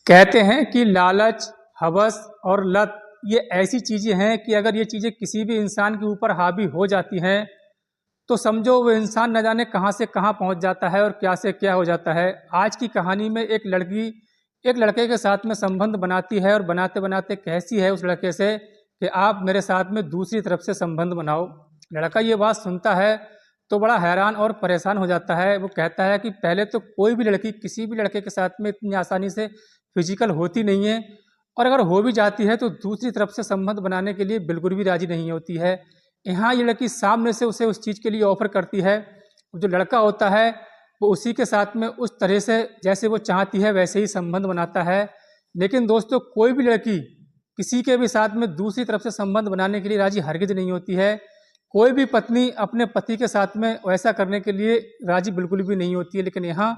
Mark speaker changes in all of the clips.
Speaker 1: कहते हैं कि लालच, हवस और लत ये ऐसी चीजें हैं कि अगर ये चीजें किसी भी इंसान के ऊपर हावी हो जाती हैं तो समझो वो इंसान न जाने कहाँ से कहाँ पहुंच जाता है और क्या से क्या हो जाता है। आज की कहानी में एक लड़की एक लड़के के साथ में संबंध बनाती है और बनाते बनाते कहती है उस लड़के से कि आप मेरे साथ में दूसरी तरफ से संबंध बनाओ। लड़का ये बात सुनता है तो बड़ा हैरान और परेशान हो जाता है। वो कहता है कि पहले तो कोई भी लड़की किसी भी लड़के के साथ में इतनी आसानी से फिजिकल होती नहीं है, और अगर हो भी जाती है तो दूसरी तरफ से संबंध बनाने के लिए बिल्कुल भी राजी नहीं होती है। यहाँ ये लड़की सामने से उसे उस चीज़ के लिए ऑफर करती है। जो लड़का होता है वो उसी के साथ में उस तरह से जैसे वो चाहती है वैसे ही संबंध बनाता है। लेकिन दोस्तों, कोई भी लड़की किसी के भी साथ में दूसरी तरफ से संबंध बनाने के लिए राजी हरगिज नहीं होती है। कोई भी पत्नी अपने पति के साथ में वैसा करने के लिए राजी बिल्कुल भी नहीं होती है। लेकिन यहाँ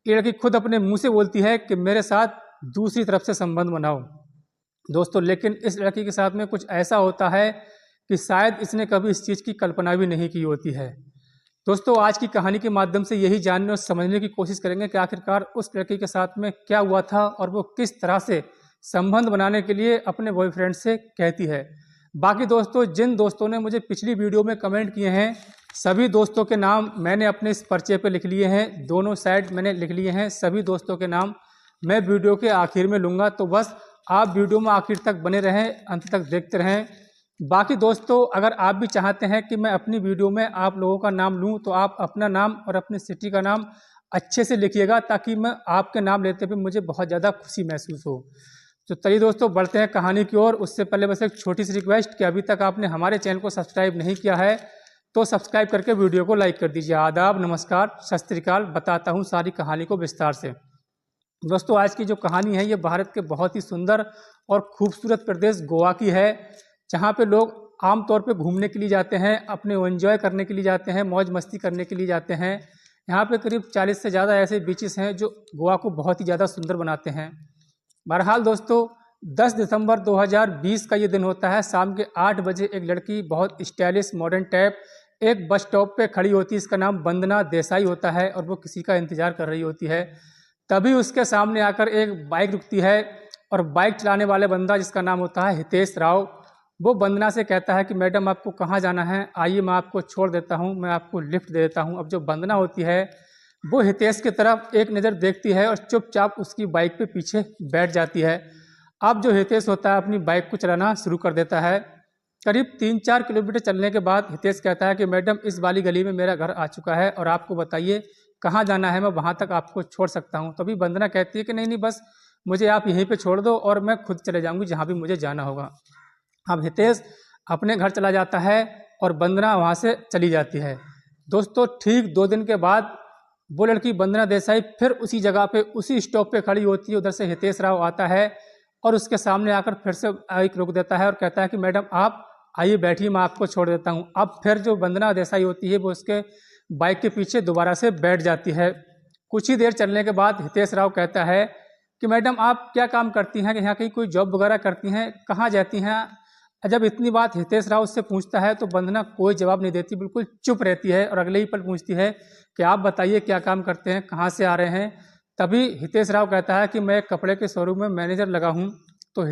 Speaker 1: ये लड़की खुद अपने मुंह से बोलती है कि मेरे साथ दूसरी तरफ से संबंध बनाओ। दोस्तों, लेकिन इस लड़की के साथ में कुछ ऐसा होता है कि शायद इसने कभी इस चीज़ की कल्पना भी नहीं की होती है। दोस्तों, आज की कहानी के माध्यम से यही जानने और समझने की कोशिश करेंगे कि आखिरकार उस लड़की के साथ में क्या हुआ था और वो किस तरह से संबंध बनाने के लिए अपने बॉयफ्रेंड से कहती है। बाकी दोस्तों, जिन दोस्तों ने मुझे पिछली वीडियो में कमेंट किए हैं सभी दोस्तों के नाम मैंने अपने इस पर्चे पे लिख लिए हैं, दोनों साइड मैंने लिख लिए हैं। सभी दोस्तों के नाम मैं वीडियो के आखिर में लूँगा, तो बस आप वीडियो में आखिर तक बने रहें, अंत तक देखते रहें। बाकी दोस्तों, अगर आप भी चाहते हैं कि मैं अपनी वीडियो में आप लोगों का नाम लूँ तो आप अपना नाम और अपनी सिटी का नाम अच्छे से लिखिएगा, ताकि मैं आपके नाम लेते हुए मुझे बहुत ज़्यादा खुशी महसूस हो। तो चलिए दोस्तों, बढ़ते हैं कहानी की ओर। उससे पहले बस एक छोटी सी रिक्वेस्ट कि अभी तक आपने हमारे चैनल को सब्सक्राइब नहीं किया है तो सब्सक्राइब करके वीडियो को लाइक कर दीजिए। आदाब, नमस्कार, सत श्री अकाल। बताता हूँ सारी कहानी को विस्तार से। दोस्तों, आज की जो कहानी है ये भारत के बहुत ही सुंदर और खूबसूरत प्रदेश गोवा की है, जहाँ पे लोग आमतौर पे घूमने के लिए जाते हैं, अपने एंजॉय करने के लिए जाते हैं, मौज मस्ती करने के लिए जाते हैं। यहाँ पे करीब 40 से ज़्यादा ऐसे बीचेस हैं जो गोवा को बहुत ही ज़्यादा सुंदर बनाते हैं। बहरहाल दोस्तों, 10 दिसंबर 2020 का ये दिन होता है। शाम के 8 बजे एक लड़की बहुत स्टाइलिश मॉडर्न टाइप एक बस स्टॉप पे खड़ी होती है। इसका नाम वंदना देसाई होता है और वो किसी का इंतजार कर रही होती है। तभी उसके सामने आकर एक बाइक रुकती है और बाइक चलाने वाले बंदा, जिसका नाम होता है हितेश राव, वो वंदना से कहता है कि मैडम आपको कहाँ जाना है, आइए मैं आपको छोड़ देता हूँ, मैं आपको लिफ्ट दे देता हूँ। अब जो वंदना होती है वो हितेश की तरफ एक नज़र देखती है और चुपचाप उसकी बाइक पे पीछे बैठ जाती है। अब जो हितेश होता है अपनी बाइक को चलाना शुरू कर देता है। करीब 3-4 किलोमीटर चलने के बाद हितेश कहता है कि मैडम इस वाली गली में मेरा घर आ चुका है और आपको बताइए कहाँ जाना है, मैं वहाँ तक आपको छोड़ सकता हूँ। तभी वंदना कहती है कि नहीं नहीं, बस मुझे आप यहीं पे छोड़ दो और मैं खुद चले जाऊँगी जहाँ भी मुझे जाना होगा। अब हितेश अपने घर चला जाता है और वंदना वहाँ से चली जाती है। दोस्तों, ठीक 2 दिन के बाद वो लड़की वंदना देसाई फिर उसी जगह पे उसी स्टॉप पे खड़ी होती है। उधर से हितेश राव आता है और उसके सामने आकर फिर से बाइक रोक देता है और कहता है कि मैडम आप आइए बैठिए, मैं आपको छोड़ देता हूँ। अब फिर जो वंदना देसाई होती है वो उसके बाइक के पीछे दोबारा से बैठ जाती है। कुछ ही देर चलने के बाद हितेश राव कहता है कि मैडम आप क्या काम करती हैं, कि यहाँ कहीं कोई जॉब वगैरह करती हैं, कहाँ जाती हैं। जब इतनी बात हितेश राव उससे पूछता है तो वंदना कोई जवाब नहीं देती, बिल्कुल चुप रहती है और अगले ही पल पूछती है कि आप बताइए क्या काम करते हैं, कहाँ से आ रहे हैं। तभी हितेश राव कहता है कि मैं कपड़े के शोरूम में मैनेजर लगा हूँ। तो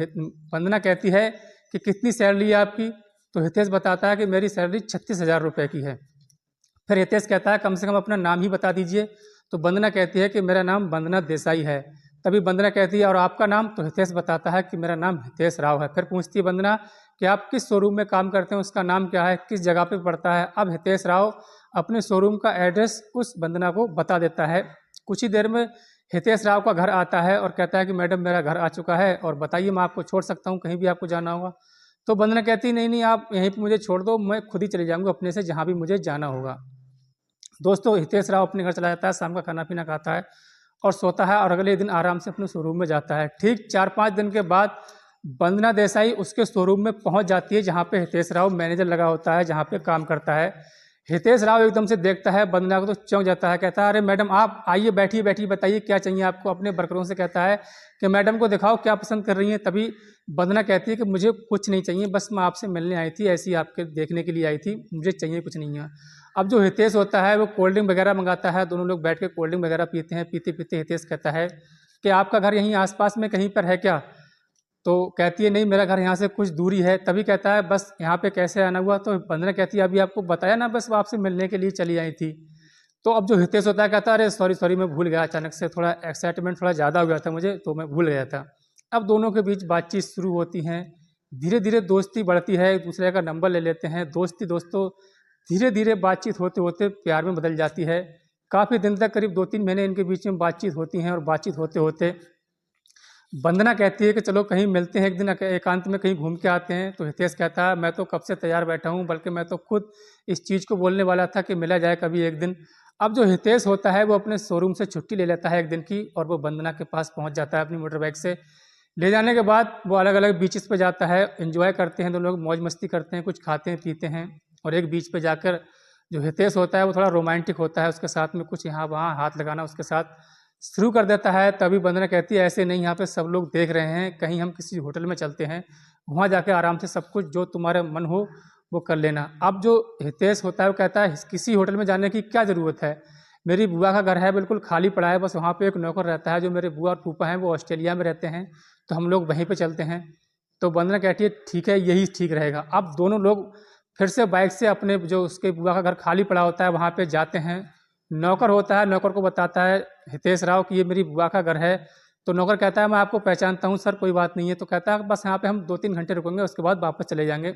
Speaker 1: वंदना कहती है कि कितनी सैलरी है आपकी। तो हितेश बताता है कि मेरी सैलरी 36,000 रुपये की है। फिर हितेश कहता है कम से कम अपना नाम ही बता दीजिए। तो वंदना कहती है कि मेरा नाम वंदना देसाई है। तभी वंदना कहती है और आपका नाम। तो हितेश बताता है कि मेरा नाम हितेश राव है। फिर पूछती है वंदना कि आप किस शोरूम में काम करते हैं, उसका नाम क्या है, किस जगह पे पड़ता है। अब हितेश राव अपने शोरूम का एड्रेस उस वंदना को बता देता है। कुछ ही देर में हितेश राव का घर आता है और कहता है कि मैडम मेरा घर आ चुका है और बताइए मैं आपको छोड़ सकता हूँ, कहीं भी आपको जाना होगा। तो वंदना कहती नहीं नहीं, आप यहीं पर मुझे छोड़ दो, मैं खुद ही चले जाऊँगा अपने से जहाँ भी मुझे जाना होगा। दोस्तों, हितेश राव अपने घर चला जाता है, शाम का खाना पीना खाता है और सोता है और अगले दिन आराम से अपने शोरूम में जाता है। ठीक 4-5 दिन के बाद वंदना देसाई उसके शोरूम में पहुंच जाती है जहां पे हितेश राव मैनेजर लगा होता है, जहां पे काम करता है। हितेश राव एकदम से देखता है वंदना को तो चौंक जाता है। कहता है अरे मैडम आप आइए, बैठिए बैठिए, बताइए क्या चाहिए आपको। अपने वर्करों से कहता है कि मैडम को दिखाओ क्या पसंद कर रही हैं। तभी वंदना कहती है कि मुझे कुछ नहीं चाहिए, बस मैं आपसे मिलने आई थी, ऐसी आपके देखने के लिए आई थी, मुझे चाहिए कुछ नहीं है। अब जो हितेश होता है वो कोल्ड ड्रिंक वगैरह मंगाता है, दोनों लोग बैठ के कोल्ड ड्रिंक वगैरह पीते हैं। पीते पीते हितेश कहता है कि आपका घर यहीं आसपास में कहीं पर है क्या? तो कहती है नहीं, मेरा घर यहाँ से कुछ दूरी है। तभी कहता है बस यहाँ पे कैसे आना हुआ? तो वंदना कहती है अभी आपको बताया ना, बस वो आपसे मिलने के लिए चली आई थी। तो अब जो हितेश होता है कहता है अरे सॉरी सॉरी, मैं भूल गया, अचानक से थोड़ा एक्साइटमेंट थोड़ा ज़्यादा हो गया था मुझे, तो मैं भूल गया था। अब दोनों के बीच बातचीत शुरू होती है, धीरे धीरे दोस्ती बढ़ती है, एक दूसरे का नंबर ले लेते हैं। दोस्ती दोस्तों धीरे धीरे बातचीत होते होते प्यार में बदल जाती है। काफ़ी दिन तक, करीब 2-3 महीने इनके बीच में बातचीत होती है, और बातचीत होते होते वंदना कहती है कि चलो कहीं मिलते हैं एक दिन, एकांत में कहीं घूम के आते हैं। तो हितेश कहता है मैं तो कब से तैयार बैठा हूँ, बल्कि मैं तो खुद इस चीज़ को बोलने वाला था कि मिला जाए कभी एक दिन। अब जो हितेश होता है वो अपने शोरूम से छुट्टी ले लेता है एक दिन की, और वो वंदना के पास पहुँच जाता है अपनी मोटर बाइक से। ले जाने के बाद वो अलग अलग बीचेस पे जाता है, एंजॉय करते हैं, दोनों लोग मौज मस्ती करते हैं, कुछ खाते हैं पीते हैं। और एक बीच पे जाकर जो हितेश होता है वो थोड़ा रोमांटिक होता है, उसके साथ में कुछ यहाँ वहाँ हाथ लगाना उसके साथ शुरू कर देता है। तभी वंदना कहती है ऐसे नहीं, यहाँ पे सब लोग देख रहे हैं, कहीं हम किसी होटल में चलते हैं, वहाँ जाके आराम से सब कुछ जो तुम्हारा मन हो वो कर लेना। अब जो हितेश होता है वो कहता है किसी होटल में जाने की क्या ज़रूरत है, मेरी बुआ का घर है, बिल्कुल खाली पड़ा है, बस वहाँ पे एक नौकर रहता है, जो मेरे बुआ और फूफा हैं वो ऑस्ट्रेलिया में रहते हैं, तो हम लोग वहीं पे चलते हैं। तो वंदना कहती है ठीक है, यही ठीक रहेगा। अब दोनों लोग फिर से बाइक से अपने जो उसके बुआ का घर खाली पड़ा होता है वहाँ पे जाते हैं। नौकर होता है, नौकर को बताता है हितेश राव कि ये मेरी बुआ का घर है। तो नौकर कहता है मैं आपको पहचानता हूँ सर, कोई बात नहीं है। तो कहता है बस यहाँ पे हम 2-3 घंटे रुकेंगे, उसके बाद वापस चले जाएंगे।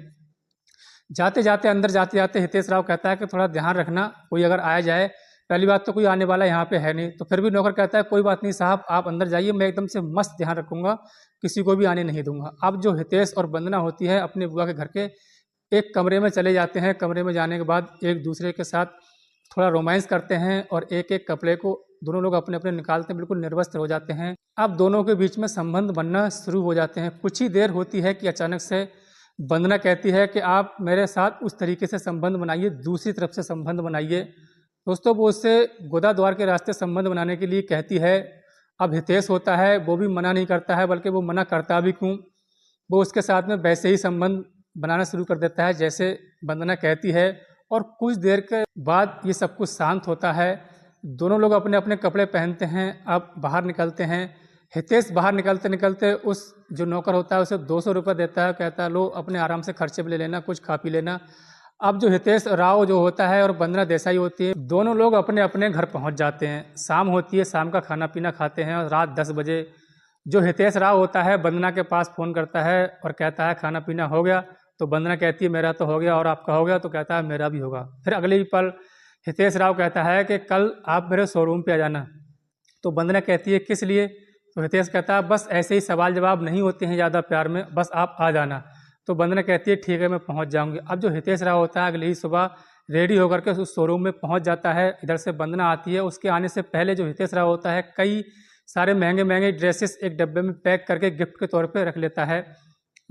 Speaker 1: जाते जाते अंदर जाते जाते हितेश राव कहता है कि थोड़ा ध्यान रखना, कोई अगर आया जाए, पहली बात तो कोई आने वाला यहाँ पे है नहीं। तो फिर भी नौकर कहता है कोई बात नहीं साहब, आप अंदर जाइए, मैं एकदम से मस्त ध्यान रखूंगा, किसी को भी आने नहीं दूंगा। अब जो हितेश और वंदना होती है अपने बुआ के घर के एक कमरे में चले जाते हैं। कमरे में जाने के बाद एक दूसरे के साथ थोड़ा रोमांस करते हैं, और एक एक कपड़े को दोनों लोग अपने अपने निकालते हैं, बिल्कुल निर्वस्त्र हो जाते हैं। अब दोनों के बीच में संबंध बनना शुरू हो जाते हैं। कुछ ही देर होती है कि अचानक से वंदना कहती है कि आप मेरे साथ उस तरीके से संबंध बनाइए, दूसरी तरफ से संबंध बनाइए। दोस्तों वो उससे गोदा द्वार के रास्ते संबंध बनाने के लिए कहती है। अब हितेश होता है वो भी मना नहीं करता है, बल्कि वो मना करता भी क्यों, वो उसके साथ में वैसे ही संबंध बनाना शुरू कर देता है जैसे वंदना कहती है। और कुछ देर के बाद ये सब कुछ शांत होता है, दोनों लोग अपने अपने कपड़े पहनते हैं, अब बाहर निकलते हैं। हितेश बाहर निकलते निकलते उस जो नौकर होता है उसे 200 रुपये देता है, कहता है लो अपने आराम से खर्चे में ले लेना, कुछ खा पी लेना। अब जो हितेश राव जो होता है और वंदना देसाई होती है, दोनों लोग अपने अपने घर पहुंच जाते हैं। शाम होती है, शाम का खाना पीना खाते हैं, और रात 10 बजे जो हितेश राव होता है वंदना के पास फ़ोन करता है और कहता है खाना पीना हो गया? तो वंदना कहती है मेरा तो हो गया, और आपका हो गया? तो कहता है मेरा भी होगा। फिर अगले ही पल हितेश राव कहता है कि कल आप मेरे शोरूम पे आ जाना। तो वंदना कहती है किस लिए? तो हितेश कहता है बस ऐसे ही, सवाल जवाब नहीं होते हैं ज़्यादा प्यार में, बस आप आ जाना। तो वंदना कहती है ठीक है मैं पहुंच जाऊंगी। अब जो हितेश राव होता है अगले ही सुबह रेडी होकर के उस शोरूम में पहुंच जाता है। इधर से वंदना आती है, उसके आने से पहले जो हितेश राव होता है कई सारे महंगे महंगे ड्रेसेस एक डब्बे में पैक करके गिफ्ट के तौर पे रख लेता है।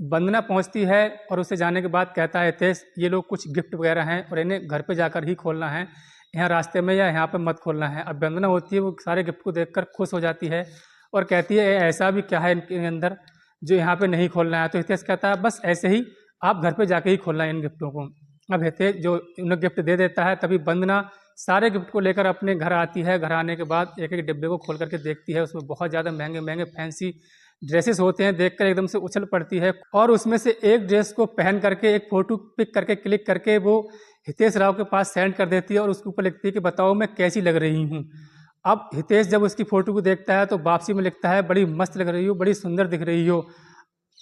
Speaker 1: वंदना पहुंचती है और उसे जाने के बाद कहता है हितेश ये लोग कुछ गिफ्ट वगैरह हैं और इन्हें घर पे जाकर ही खोलना है, यहाँ रास्ते में या यहाँ पे मत खोलना है। अब वंदना होती है वो सारे गिफ्ट को देखकर खुश हो जाती है और कहती है ऐसा भी क्या है इनके अंदर जो यहाँ पे नहीं खोलना है? तो हितेश कहता है बस ऐसे ही, आप घर पे जाके ही खोलना है इन गिफ्टों को। अब हितेश जो उन्हें गिफ्ट दे देता है, तभी वंदना सारे गिफ्ट को लेकर अपने घर आती है। घर आने के बाद एक एक डिब्बे को खोल करके देखती है, उसमें बहुत ज़्यादा महंगे महंगे फैंसी ड्रेसेस होते हैं। देखकर एकदम से उछल पड़ती है और उसमें से एक ड्रेस को पहन करके एक फ़ोटो पिक करके क्लिक करके वो हितेश राव के पास सेंड कर देती है और उसके ऊपर लिखती है कि बताओ मैं कैसी लग रही हूँ। अब हितेश जब उसकी फ़ोटो को देखता है तो वापसी में लिखता है बड़ी मस्त लग रही हो, बड़ी सुंदर दिख रही हो,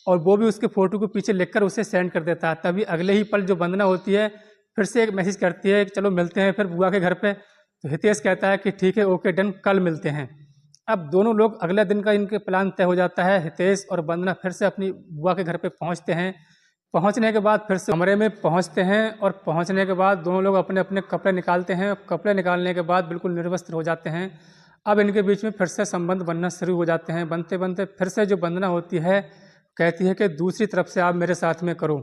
Speaker 1: और वो भी उसके फ़ोटो को पीछे लिखकर उसे सेंड कर देता है। तभी अगले ही पल जो वंदना होती है फिर से एक मैसेज करती है कि चलो मिलते हैं फिर बुआ के घर पे। तो हितेश कहता है कि ठीक है ओके डन, कल मिलते हैं। अब दोनों लोग अगले दिन का इनके प्लान तय हो जाता है। हितेश और वंदना फिर से अपनी बुआ के घर पे पहुंचते हैं। पहुंचने के बाद फिर से कमरे में पहुंचते हैं और पहुंचने के बाद दोनों लोग अपने अपने कपड़े निकालते हैं। कपड़े निकालने के बाद बिल्कुल निर्वस्त्र हो जाते हैं। अब इनके बीच में फिर से संबंध बनना शुरू हो जाते हैं। बनते बनते फिर से जो वंदना होती है कहती है कि दूसरी तरफ से आप मेरे साथ में करो।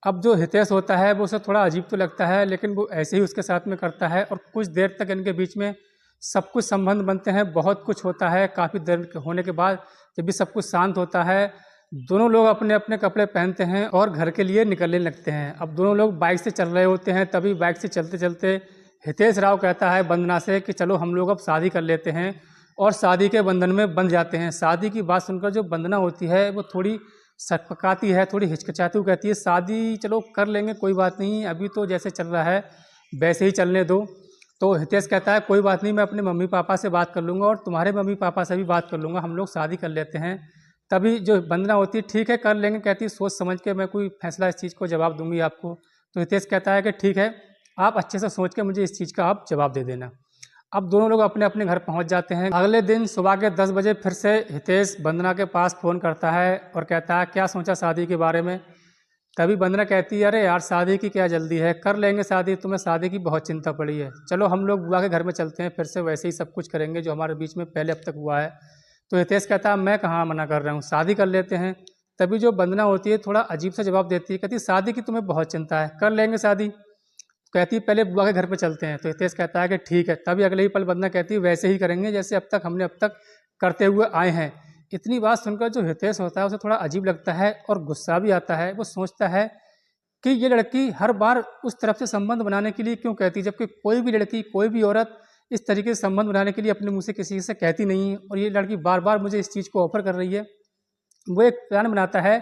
Speaker 1: अब जो हितेश होता है वो उसे थोड़ा अजीब तो लगता है, लेकिन वो ऐसे ही उसके साथ में करता है और कुछ देर तक इनके बीच में सब कुछ संबंध बनते हैं। बहुत कुछ होता है। काफ़ी देर होने के बाद जब भी सब कुछ शांत होता है, दोनों लोग अपने अपने कपड़े पहनते हैं और घर के लिए निकलने लगते हैं। अब दोनों लोग बाइक से चल रहे होते हैं, तभी बाइक से चलते चलते हितेश राव कहता है वंदना से कि चलो हम लोग अब शादी कर लेते हैं और शादी के बंधन में बंध जाते हैं। शादी की बात सुनकर जो वंदना होती है वो थोड़ी सकपकाती है, थोड़ी हिचकिचाती, वो कहती है शादी चलो कर लेंगे, कोई बात नहीं, अभी तो जैसे चल रहा है वैसे ही चलने दो। तो हितेश कहता है कोई बात नहीं, मैं अपने मम्मी पापा से बात कर लूँगा और तुम्हारे मम्मी पापा से भी बात कर लूँगा, हम लोग शादी कर लेते हैं। तभी जो वंदना होती है ठीक है कर लेंगे, कहती है सोच समझ के मैं कोई फैसला इस चीज़ को जवाब दूंगी आपको। तो हितेश कहता है कि ठीक है, आप अच्छे से सोच के मुझे इस चीज़ का आप जवाब दे देना। अब दोनों लोग अपने अपने घर पहुंच जाते हैं। अगले दिन सुबह के 10 बजे फिर से हितेश वंदना के पास फ़ोन करता है और कहता है क्या सोचा शादी के बारे में। तभी वंदना कहती है अरे यार शादी की क्या जल्दी है, कर लेंगे शादी, तुम्हें शादी की बहुत चिंता पड़ी है, चलो हम लोग बुआ के घर में चलते हैं, फिर से वैसे ही सब कुछ करेंगे जो हमारे बीच में पहले अब तक हुआ है। तो हितेश कहता है मैं कहाँ मना कर रहा हूँ, शादी कर लेते हैं। तभी जो वंदना होती है थोड़ा अजीब सा जवाब देती है, कहती शादी की तुम्हें बहुत चिंता है, कर लेंगे शादी, कहती है पहले बुआ के घर पे चलते हैं। तो हितेश कहता है कि ठीक है। तभी अगले ही पल वंदना कहती है वैसे ही करेंगे जैसे अब तक करते हुए आए हैं। इतनी बात सुनकर जो हितेश होता है उसे थोड़ा अजीब लगता है और गुस्सा भी आता है। वो सोचता है कि ये लड़की हर बार उस तरफ से संबंध बनाने के लिए क्यों कहती है, जबकि कोई भी लड़की कोई भी औरत इस तरीके से संबंध बनाने के लिए अपने मुंह से किसी से कहती नहीं है, और ये लड़की बार बार मुझे इस चीज़ को ऑफर कर रही है। वो एक प्लान बनाता है।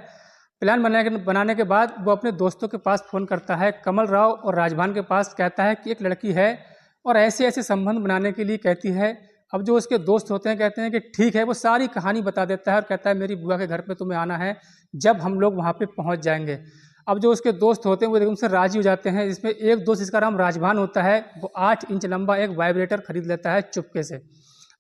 Speaker 1: प्लान बनाने के बाद वो अपने दोस्तों के पास फ़ोन करता है, कमल राव और राजभान के पास, कहता है कि एक लड़की है और ऐसे ऐसे संबंध बनाने के लिए कहती है। अब जो उसके दोस्त होते हैं कहते हैं कि ठीक है, वो सारी कहानी बता देता है और कहता है मेरी बुआ के घर पे तुम्हें आना है जब हम लोग वहाँ पे पहुँच जाएंगे। अब जो उसके दोस्त होते हैं वो एकदम से राजी हो जाते हैं। इसमें एक दोस्त जिसका नाम राजभान होता है वो 8 इंच लंबा एक वाइब्रेटर खरीद लेता है चुपके से।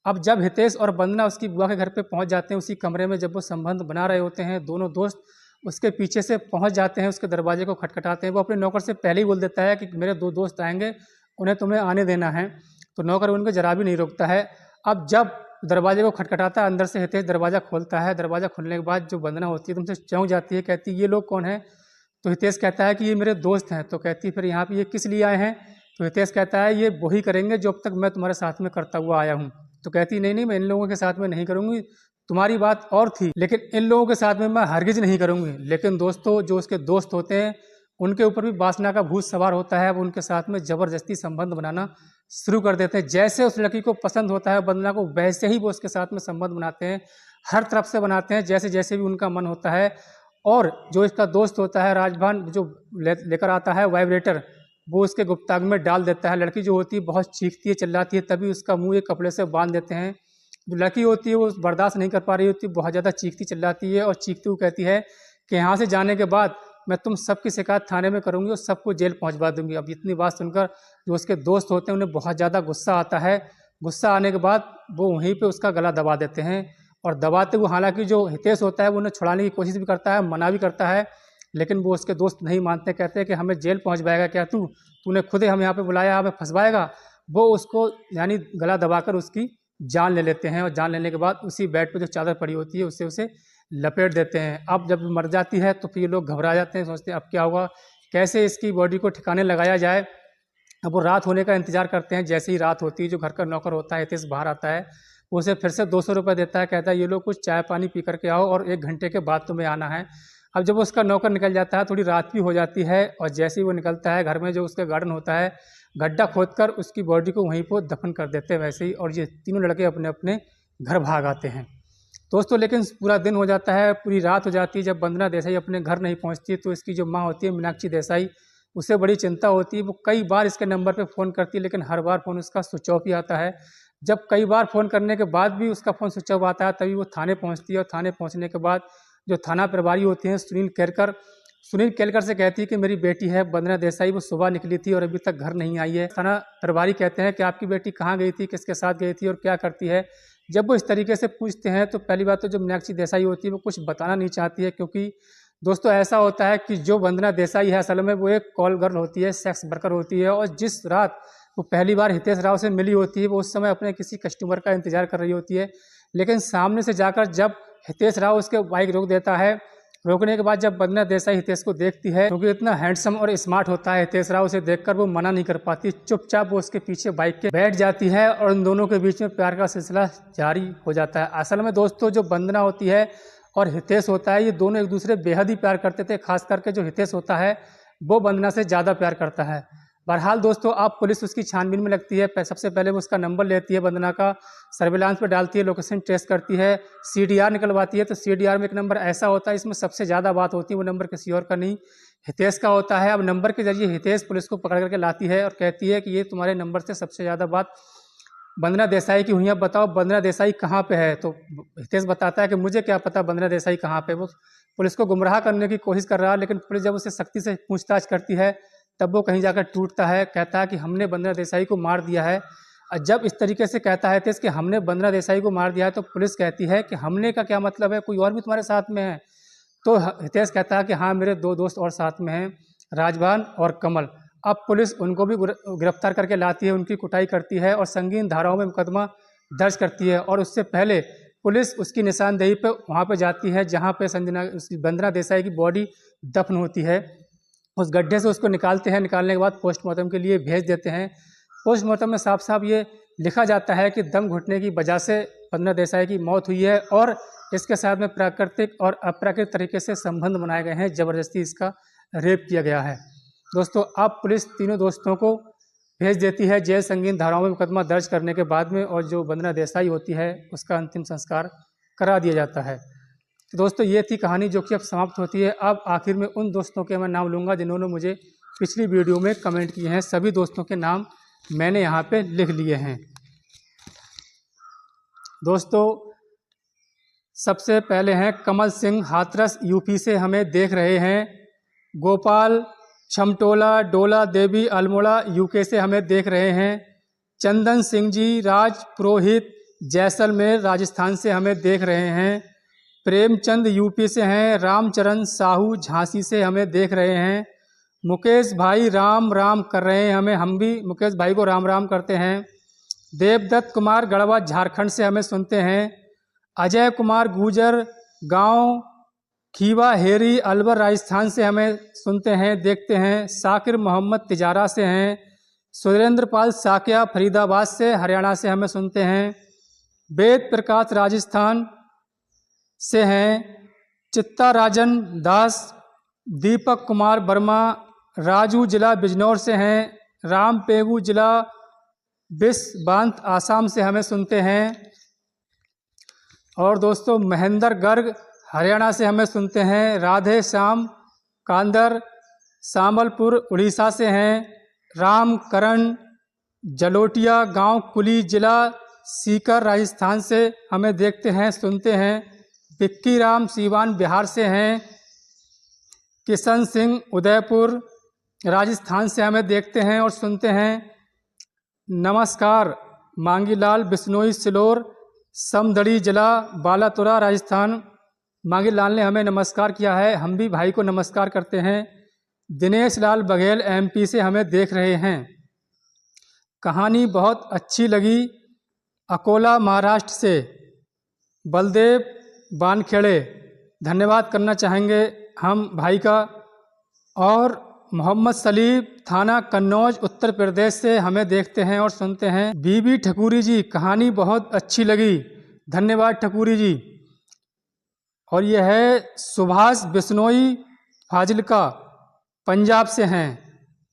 Speaker 1: अब जब हितेश और वंदना उसकी बुआ के घर पे पहुंच जाते हैं, उसी कमरे में जब वो संबंध बना रहे होते हैं, दोनों दोस्त उसके पीछे से पहुंच जाते हैं, उसके दरवाजे को खटखटाते हैं। वो अपने नौकर से पहले ही बोल देता है कि मेरे 2 दोस्त आएंगे, उन्हें तुम्हें आने देना है। तो नौकर उनको जरा भी नहीं रोकता है। अब जब दरवाजे को खटखटाता है, अंदर से हितेश दरवाज़ा खोलता है। दरवाज़ा खोलने के बाद जो वंदना होती है तुमसे चौंक जाती है, कहती है ये लोग कौन है। तो हितेश कहता है कि ये मेरे दोस्त हैं। तो कहती है फिर यहाँ पे ये किस लिए आए हैं। तो हितेश कहता है ये वही करेंगे जो अब तक मैं तुम्हारे साथ में करता हुआ आया हूँ। तो कहती नहीं नहीं, मैं इन लोगों के साथ में नहीं करूँगी, तुम्हारी बात और थी, लेकिन इन लोगों के साथ में मैं हरगिज नहीं करूँगी। लेकिन दोस्तों जो उसके दोस्त होते हैं उनके ऊपर भी वासना का भूत सवार होता है। वो उनके साथ में ज़बरदस्ती संबंध बनाना शुरू कर देते हैं। जैसे उस लड़की को पसंद होता है वंदना को, वैसे ही वो उसके साथ में संबंध बनाते हैं, हर तरफ से बनाते हैं, जैसे जैसे भी उनका मन होता है। और जो इसका दोस्त होता है राजभान, जो लेकर आता है वाइब्रेटर, वो उसके गुप्तांग में डाल देता है। लड़की जो होती है बहुत चीखती है, चिल्लाती है, तभी उसका मुंह एक कपड़े से बांध देते हैं। जो लड़की होती है वो बर्दाश्त नहीं कर पा रही होती, बहुत ज़्यादा चीखती चिल्लाती है और चीखती हुई कहती है कि यहाँ से जाने के बाद मैं तुम सबकी शिकायत थाने में करूँगी और सबको जेल पहुँचवा दूंगी। अब इतनी बात सुनकर जो उसके दोस्त होते हैं उन्हें बहुत ज़्यादा गुस्सा आता है। गुस्सा आने के बाद वो वहीं पर उसका गला दबा देते हैं। और दबाते हुए हालांकि जो हितेश होता है वो उन्हें छुड़ाने की कोशिश भी करता है, मना भी करता है, लेकिन वो उसके दोस्त नहीं मानते। कहते हैं कि हमें जेल पहुंचवाएगा क्या तूने खुद ही हमें यहाँ पे बुलाया, हमें फंसवाएगा। वो उसको यानी गला दबाकर उसकी जान ले लेते हैं और जान लेने के बाद उसी बेड पे जो चादर पड़ी होती है उससे उसे लपेट देते हैं। अब जब मर जाती है तो फिर ये लोग घबरा जाते हैं, सोचते हैं अब क्या होगा, कैसे इसकी बॉडी को ठिकाने लगाया जाए। अब वो रात होने का इंतजार करते हैं। जैसे ही रात होती है जो घर का नौकर होता है हितेश बाहर आता है, वो उसे फिर से 200 रुपये देता है, कहता है ये लोग कुछ चाय पानी पी करके आओ और 1 घंटे के बाद तुम्हें आना है। अब जब उसका नौकर निकल जाता है थोड़ी रात भी हो जाती है और जैसे ही वो निकलता है घर में जो उसका गार्डन होता है, गड्ढा खोदकर उसकी बॉडी को वहीं पर दफन कर देते हैं वैसे ही, और ये तीनों लड़के अपने अपने घर भाग आते हैं दोस्तों। लेकिन पूरा दिन हो जाता है, पूरी रात हो जाती है। जब वंदना देसाई अपने घर नहीं पहुंचती तो इसकी जो माँ होती है मीनाक्षी देसाई, उसे बड़ी चिंता होती है। वो कई बार इसके नंबर पे फ़ोन करती है लेकिन हर बार फ़ोन उसका स्विच ऑफ ही आता है। जब कई बार फ़ोन करने के बाद भी उसका फ़ोन स्विच ऑफ आता है तभी वो थाने पहुंचती है। और थाने पहुंचने के बाद जो थाना प्रभारी होते हैं सुनील केलकर से कहती है कि मेरी बेटी है वंदना देसाई, वो सुबह निकली थी और अभी तक घर नहीं आई है। थाना प्रभारी कहते हैं कि आपकी बेटी कहाँ गई थी, किसके साथ गई थी और क्या करती है। जब वो इस तरीके से पूछते हैं तो पहली बात तो जो मीनाक्षी देसाई होती है वो कुछ बताना नहीं चाहती है, क्योंकि दोस्तों ऐसा होता है कि जो वंदना देसाई है असल में वो एक कॉल गर्ल होती है, सेक्स वर्कर होती है। और जिस रात वो पहली बार हितेश राव से मिली होती है वो उस समय अपने किसी कस्टमर का इंतजार कर रही होती है, लेकिन सामने से जाकर जब हितेश राव उसके बाइक रोक देता है, रोकने के बाद जब वंदना देसाई हितेश को देखती है, क्योंकि इतना हैंडसम और स्मार्ट होता है हितेश राव, उसे देखकर वो मना नहीं कर पाती, चुपचाप वो उसके पीछे बाइक के बैठ जाती है और उन दोनों के बीच में प्यार का सिलसिला जारी हो जाता है। असल में दोस्तों जो वंदना होती है और हितेश होता है, ये दोनों एक दूसरे बेहद ही प्यार करते थे। खास करके जो हितेश होता है वो वंदना से ज़्यादा प्यार करता है। बहरहाल दोस्तों, अब पुलिस उसकी छानबीन में लगती है। सबसे पहले वो उसका नंबर लेती है, वंदना का सर्विलांस पे डालती है, लोकेशन ट्रेस करती है, CDR निकलवाती है। तो CDR में एक नंबर ऐसा होता है, इसमें सबसे ज़्यादा बात होती है, वो नंबर किसी और का नहीं, हितेश का होता है। अब नंबर के जरिए हितेश पुलिस को पकड़ करके लाती है और कहती है कि ये तुम्हारे नंबर से सबसे ज़्यादा बात वंदना देसाई की हुई है, बताओ वंदना देसाई कहाँ पे है। तो हितेश बताता है कि मुझे क्या पता वंदना देसाई कहाँ पे। वो पुलिस को गुमराह करने की कोशिश कर रहा है, लेकिन पुलिस जब उसे सख्ती से पूछताछ करती है तब वो कहीं जाकर टूटता है, कहता है कि हमने वंदना देसाई को मार दिया है। और जब इस तरीके से कहता है हितेश कि हमने वंदना देसाई को मार दिया है, तो पुलिस कहती है कि हमने का क्या मतलब है, कोई और भी तुम्हारे साथ में है। तो हितेश कहता है कि हाँ, मेरे 2 दोस्त और साथ में हैं, राजभान और कमल। अब पुलिस उनको भी गिरफ्तार करके लाती है, उनकी कुटाई करती है और संगीन धाराओं में मुकदमा दर्ज करती है। और उससे पहले पुलिस उसकी निशानदेही पे वहाँ पे जाती है जहाँ पे वंदना देसाई की बॉडी दफन होती है। उस गड्ढे से उसको निकालते हैं, निकालने के बाद पोस्टमार्टम के लिए भेज देते हैं। पोस्टमार्टम में साफ साफ ये लिखा जाता है कि दम घुटने की वजह से वंदना देसाई की मौत हुई है और इसके साथ में प्राकृतिक और अप्राकृतिक तरीके से संबंध बनाए गए हैं, ज़बरदस्ती इसका रेप किया गया है। दोस्तों, अब पुलिस तीनों दोस्तों को भेज देती है जेल संगीन धाराओं में मुकदमा दर्ज करने के बाद में, और जो वंदना देसाई होती है उसका अंतिम संस्कार करा दिया जाता है। तो दोस्तों, ये थी कहानी जो कि अब समाप्त होती है। अब आखिर में उन दोस्तों के मैं नाम लूँगा जिन्होंने मुझे पिछली वीडियो में कमेंट किए हैं। सभी दोस्तों के नाम मैंने यहाँ पे लिख लिए हैं। दोस्तों, सबसे पहले हैं कमल सिंह, हाथरस यूपी से हमें देख रहे हैं। गोपाल छमटोला, डोला देवी, अल्मोड़ा यूके से हमें देख रहे हैं। चंदन सिंह जी, राज पुरोहित, जैसलमेर राजस्थान से हमें देख रहे हैं। प्रेमचंद यूपी से हैं। रामचरण साहू झांसी से हमें देख रहे हैं। मुकेश भाई राम राम कर रहे हैं हमें, हम भी मुकेश भाई को राम राम करते हैं। देवदत्त कुमार गढ़वा झारखंड से हमें सुनते हैं। अजय कुमार गुजर, गांव खीवा हेरी, अलवर राजस्थान से हमें सुनते हैं, देखते हैं। साकिर मोहम्मद तिजारा से हैं। सुरेंद्र पाल साकिया फरीदाबाद से हरियाणा से हमें सुनते हैं। वेद प्रकाश राजस्थान से हैं। चित्ता राजन दास, दीपक कुमार वर्मा राजू जिला बिजनौर से हैं। राम पेगू जिला बिस्वांत आसाम से हमें सुनते हैं। और दोस्तों, महेंद्र गर्ग हरियाणा से हमें सुनते हैं। राधे श्याम कांदर सामलपुर उड़ीसा से हैं। राम करण जलोटिया गांव कुली जिला सीकर राजस्थान से हमें देखते हैं, सुनते हैं। विक्की राम सीवान बिहार से हैं। किशन सिंह उदयपुर राजस्थान से हमें देखते हैं और सुनते हैं। नमस्कार मांगीलाल बिश्नोई सिलोर समदड़ी जिला बालातोरा राजस्थान। मांगीलाल ने हमें नमस्कार किया है, हम भी भाई को नमस्कार करते हैं। दिनेश लाल बघेल MP से हमें देख रहे हैं। कहानी बहुत अच्छी लगी, अकोला महाराष्ट्र से बलदेव बानखेड़े धन्यवाद करना चाहेंगे हम भाई का। और मोहम्मद सलीम थाना कन्नौज उत्तर प्रदेश से हमें देखते हैं और सुनते हैं। बीबी ठकुरी जी, कहानी बहुत अच्छी लगी, धन्यवाद ठकुरी जी। और यह है सुभाष बिश्नोई फाजिलका पंजाब से हैं।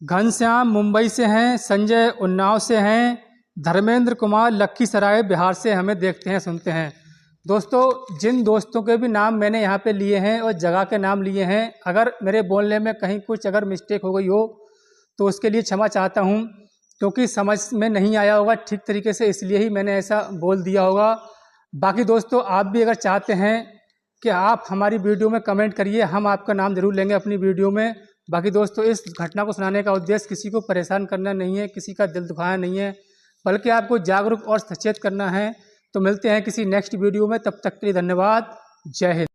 Speaker 1: घनश्याम मुंबई से हैं। संजय उन्नाव से हैं। धर्मेंद्र कुमार लखीसराय बिहार से हमें देखते हैं, सुनते हैं। दोस्तों, जिन दोस्तों के भी नाम मैंने यहाँ पे लिए हैं और जगह के नाम लिए हैं, अगर मेरे बोलने में कहीं कुछ अगर मिस्टेक हो गई हो तो उसके लिए क्षमा चाहता हूँ, क्योंकि समझ में नहीं आया होगा ठीक तरीके से, इसलिए ही मैंने ऐसा बोल दिया होगा। बाकी दोस्तों, आप भी अगर चाहते हैं कि आप हमारी वीडियो में कमेंट करिए, हम आपका नाम जरूर लेंगे अपनी वीडियो में। बाकी दोस्तों, इस घटना को सुनाने का उद्देश्य किसी को परेशान करना नहीं है, किसी का दिल दुखाना नहीं है, बल्कि आपको जागरूक और सचेत करना है। तो मिलते हैं किसी नेक्स्ट वीडियो में, तब तक के लिए धन्यवाद। जय हिंद।